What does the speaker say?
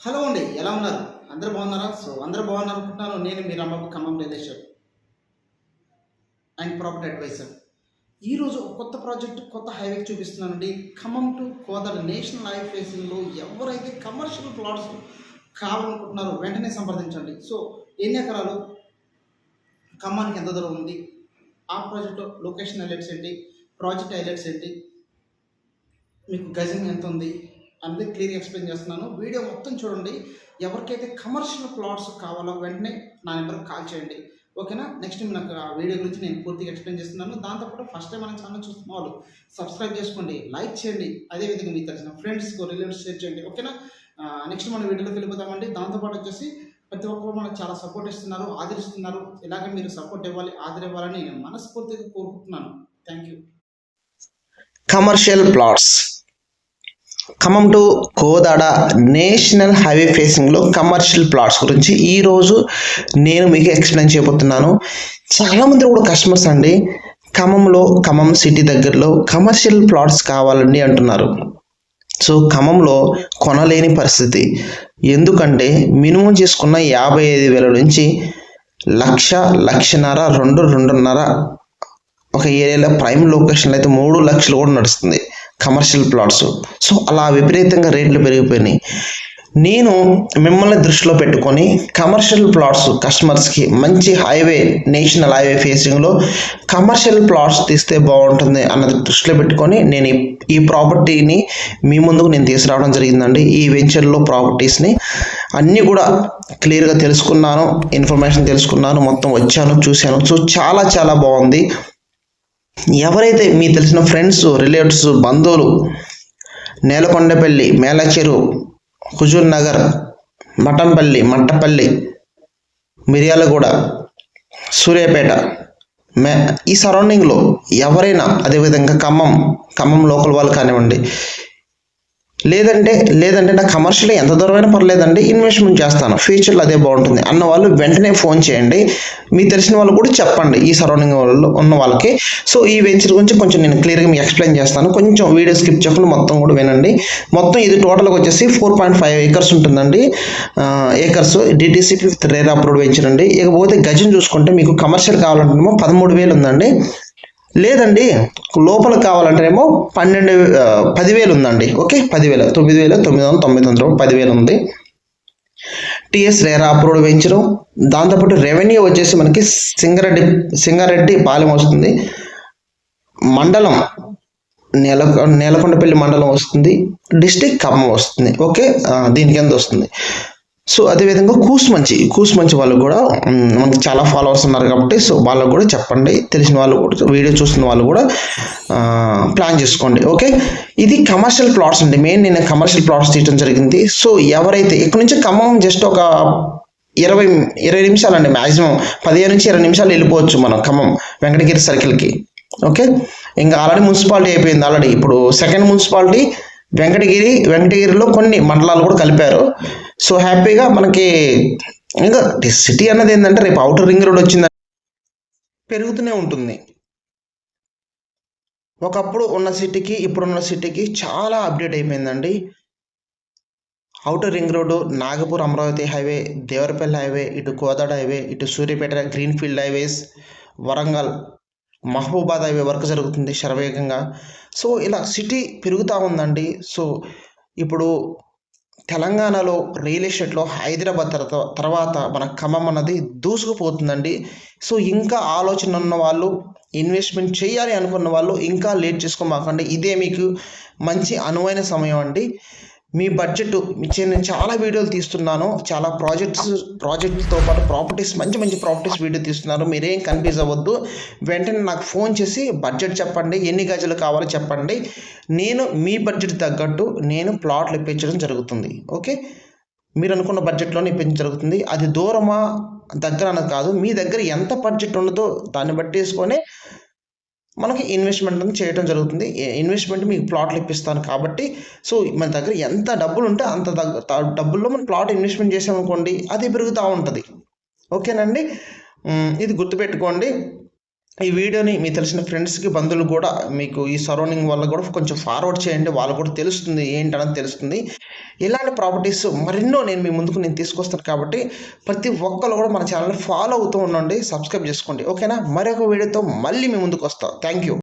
Hello అండి, ఎలా ఉన్నారు? అందరూ బాగున్నారా? అందరూ బాగున్నారు అనుకుంటున్నాను. నేను మీ Rambabu, Khammam real and property advisor. ఈరోజు ఒక కొత్త ప్రాజెక్ట్, కొత్త హైవే చూపిస్తున్నానండి. Khammam to Kodad national highway ఫేసింగ్లో ఎవరైతే కమర్షియల్ ప్లాట్స్ కావాలనుకుంటున్నారో వెంటనే సంప్రదించండి. ఎన్ని ఎకరాలు, ఖమ్మానికి ఎంత దూరం ఉంది, ఆ ప్రాజెక్టు లొకేషన్ హైలైట్స్ ఏంటి, ప్రాజెక్ట్ హైలైట్స్ ఏంటి, మీకు గజం ఎంత ఉంది అనేది క్లియర్గా ఎక్స్ప్లెయిన్ చేస్తున్నాను. వీడియో మొత్తం చూడండి. ఎవరికైతే కమర్షియల్ ప్లాట్స్ కావాలో వెంటనే నా నెంబర్కి కాల్ చేయండి, ఓకేనా? నెక్స్ట్ నాకు ఆ వీడియో గురించి నేను పూర్తిగా ఎక్స్ప్లెయిన్ చేస్తున్నాను. దాంతోపాటు ఫస్ట్ టైం మన ఛానల్ చూస్తున్న వాళ్ళు సబ్స్క్రైబ్ చేసుకోండి, లైక్ చేయండి, అదేవిధంగా మీకు తెలిసిన ఫ్రెండ్స్కు రిలేటివ్స్ షేర్ చేయండి, ఓకేనా? నెక్స్ట్ మన వీడియోలోకి వెళ్ళిపోతామండి. దాంతోపాటు వచ్చేసి ప్రతి ఒక్కరు మనకు చాలా సపోర్ట్ ఇస్తున్నారు, ఆదరిస్తున్నారు. ఇలాగే మీరు సపోర్ట్ ఇవ్వాలి, ఆదరివ్వాలని నేను మనస్ఫూర్తిగా కోరుకుంటున్నాను. Thank you. Commercial plots Khammam to Kodad national highway ఫేసింగ్లో కమర్షియల్ ప్లాట్స్ గురించి ఈరోజు నేను మీకు ఎక్స్ప్లెయిన్ చేయబోతున్నాను. చాలామంది కూడా కస్టమర్స్ అండి ఖమ్మం సిటీ దగ్గరలో కమర్షియల్ ప్లాట్స్ కావాలండి అంటున్నారు. ఖమ్మంలో కొనలేని పరిస్థితి. ఎందుకంటే మినిమం చేసుకున్న 55,000 నుంచి 1,00,000, 2,500 ఒక ఏరియాలో ప్రైమ్ లొకేషన్లో అయితే 3 లక్షలు కూడా నడుస్తుంది కమర్షియల్ ప్లాట్స్. అలా విపరీతంగా రేట్లు పెరిగిపోయినాయి. నేను మిమ్మల్ని దృష్టిలో పెట్టుకొని కమర్షియల్ ప్లాట్స్ కస్టమర్స్కి మంచి హైవే, నేషనల్ హైవే ఫేసింగ్లో కమర్షియల్ ప్లాట్స్ తీస్తే బాగుంటుంది అన్నది దృష్టిలో పెట్టుకొని నేను ఈ ప్రాపర్టీని మీ ముందుకు నేను తీసుకురావడం జరిగిందండి. ఈ వెంచర్లో ప్రాపర్టీస్ని అన్నీ కూడా క్లియర్గా తెలుసుకున్నాను, ఇన్ఫర్మేషన్ తెలుసుకున్నాను, మొత్తం వచ్చాను, చూశాను. చాలా చాలా బాగుంది. ఎవరైతే మీ తెలిసిన ఫ్రెండ్స్, రిలేటివ్స్, బంధువులు నేలకొండపల్లి, మేలచెరు, హుజూర్ నగర్, మఠంపల్లి, మట్టపల్లి, మిర్యాలగూడ, సూర్యాపేట, ఈ సరౌండింగ్లో ఎవరైనా, అదేవిధంగా ఖమ్మం లోకల్ వాళ్ళు కానివ్వండి, లేదంటే నాకు కమర్షియల్ ఎంత దూరమైనా పర్లేదండి, ఇన్వెస్ట్మెంట్ చేస్తాను, ఫ్యూచర్లో అదే బాగుంటుంది అన్న వాళ్ళు వెంటనే ఫోన్ చేయండి. మీ తెలిసిన వాళ్ళు కూడా చెప్పండి ఈ సరౌండింగ్ వాళ్ళు ఉన్న వాళ్ళకి. ఈ వెంచర్ గురించి కొంచెం నేను క్లియర్గా మీకు ఎక్స్ప్లెయిన్ చేస్తాను. కొంచెం వీడియో స్కిప్ చేయకుండా మొత్తం కూడా వినండి. మొత్తం ఇది టోటల్గా వచ్చేసి 4.5 acres ఉంటుందండి. DTCP with RERA approved venture అండి. ఇకపోతే గజం చూసుకుంటే మీకు కమర్షియల్ కావాలంటేమో 13,000 ఉందండి. లేదండి లోపల కావాలంటేనేమో 10,000 ఉందండి. ఓకే, 10,000, 9,999, 10,000 ఉంది. TS RERA approved venture. దాంతోపాటు రెవెన్యూ వచ్చేసి మనకి సింగారెడ్డి పాలెం వస్తుంది, మండలం నేలకొండపల్లి మండలం వస్తుంది, డిస్ట్రిక్ట్ ఖమ్మం వస్తుంది. ఓకే, దీని కింద వస్తుంది. అదేవిధంగా కూసుమంచి వాళ్ళు కూడా మనకి చాలా ఫాలోవర్స్ ఉన్నారు కాబట్టి వాళ్ళకు కూడా చెప్పండి. తెలిసిన వాళ్ళు కూడా, వీడియో చూస్తున్న వాళ్ళు కూడా ప్లాన్ చేసుకోండి. ఓకే, ఇది కమర్షియల్ ప్లాట్స్ అండి. నేను కమర్షియల్ ప్లాట్స్ తీయడం జరిగింది. ఎవరైతే ఇక్కడ నుంచి ఖమ్మం జస్ట్ ఒక 20 నిమిషాలు అండి, మ్యాక్సిమం 15 నుంచి 20 నిమిషాలు వెళ్ళిపోవచ్చు మనం ఖమ్మం వెంకటగిరి సర్కిల్కి. ఓకే, ఇంకా ఆల్రెడీ మున్సిపాలిటీ అయిపోయింది. ఆల్రెడీ ఇప్పుడు సెకండ్ మున్సిపాలిటీ వెంకటగిరిలో కొన్ని మండలాలు కూడా కలిపారు. హ్యాపీగా మనకి ఇంకా సిటీ అన్నది ఏంటంటే రేపు అవుటర్ రింగ్ రోడ్ వచ్చిందంటే పెరుగుతూనే ఉంటుంది. ఒకప్పుడు ఉన్న సిటీకి ఇప్పుడున్న సిటీకి చాలా అప్డేట్ అయిపోయిందండి. Outer ring road, Nagpur Amaravati highway, Devarapalli highway, ఇటు కోదాడ హైవే, ఇటు Suryapet greenfield highways, Warangal Mahabubabad highway work జరుగుతుంది శరవేగంగా. ఇలా సిటీ పెరుగుతూ ఉందండి. ఇప్పుడు తెలంగాణలో రియల్ ఎస్టేట్లో హైదరాబాద్ తర్వాత మన ఖమ్మం అన్నది దూసుకుపోతుందండి. ఇంకా ఆలోచన ఉన్న వాళ్ళు, ఇన్వెస్ట్మెంట్ చేయాలి అనుకున్న వాళ్ళు ఇంకా లేట్ చేసుకోమాకండి. ఇదే మీకు మంచి అనువైన సమయం అండి. మీ బడ్జెట్ నేను చాలా వీడియోలు తీస్తున్నాను, చాలా ప్రాజెక్ట్తో పాటు ప్రాపర్టీస్, మంచి ప్రాపర్టీస్ వీడియో తీస్తున్నాను. మీరేం కన్ఫ్యూజ్ అవ్వద్దు. వెంటనే నాకు ఫోన్ చేసి బడ్జెట్ చెప్పండి, ఎన్ని గజాలు కావాలో చెప్పండి. నేను మీ బడ్జెట్ తగ్గట్టు నేను ప్లాట్లు ఇప్పించడం జరుగుతుంది. ఓకే, మీరు అనుకున్న బడ్జెట్లోనే ఇప్పించడం జరుగుతుంది. అది దూరమా దగ్గర అన్నది కాదు, మీ దగ్గర ఎంత బడ్జెట్ ఉండదో దాన్ని బట్టి వేసుకొని మనకి ఇన్వెస్ట్మెంట్ అని చేయడం జరుగుతుంది. ఇన్వెస్ట్మెంట్ మీకు ప్లాట్లు ఇప్పిస్తాను కాబట్టి మన దగ్గర ఎంత డబ్బులు ఉంటే అంత డబ్బుల్లో మనం ప్లాట్ ఇన్వెస్ట్మెంట్ చేసామనుకోండి, అది పెరుగుతూ ఉంటుంది. ఓకేనండి, ఇది గుర్తుపెట్టుకోండి. ఈ వీడియోని మీ తెలిసిన ఫ్రెండ్స్కి బంధువులు కూడా మీకు ఈ సరౌండింగ్ వాళ్ళకు కూడా కొంచెం ఫార్వర్డ్ చేయండి, వాళ్ళు కూడా తెలుస్తుంది ఏంటనేది తెలుస్తుంది. ఇలాంటి ప్రాపర్టీస్ మరెన్నో మీ ముందుకు తీసుకొస్తాను కాబట్టి ప్రతి ఒక్కరు కూడా మన ఛానల్ని ఫాలో అవుతూ ఉండండి, సబ్స్క్రైబ్ చేసుకోండి. ఓకేనా? మరొక వీడియోతో మళ్ళీ మీ ముందుకు వస్తాను. Thank you.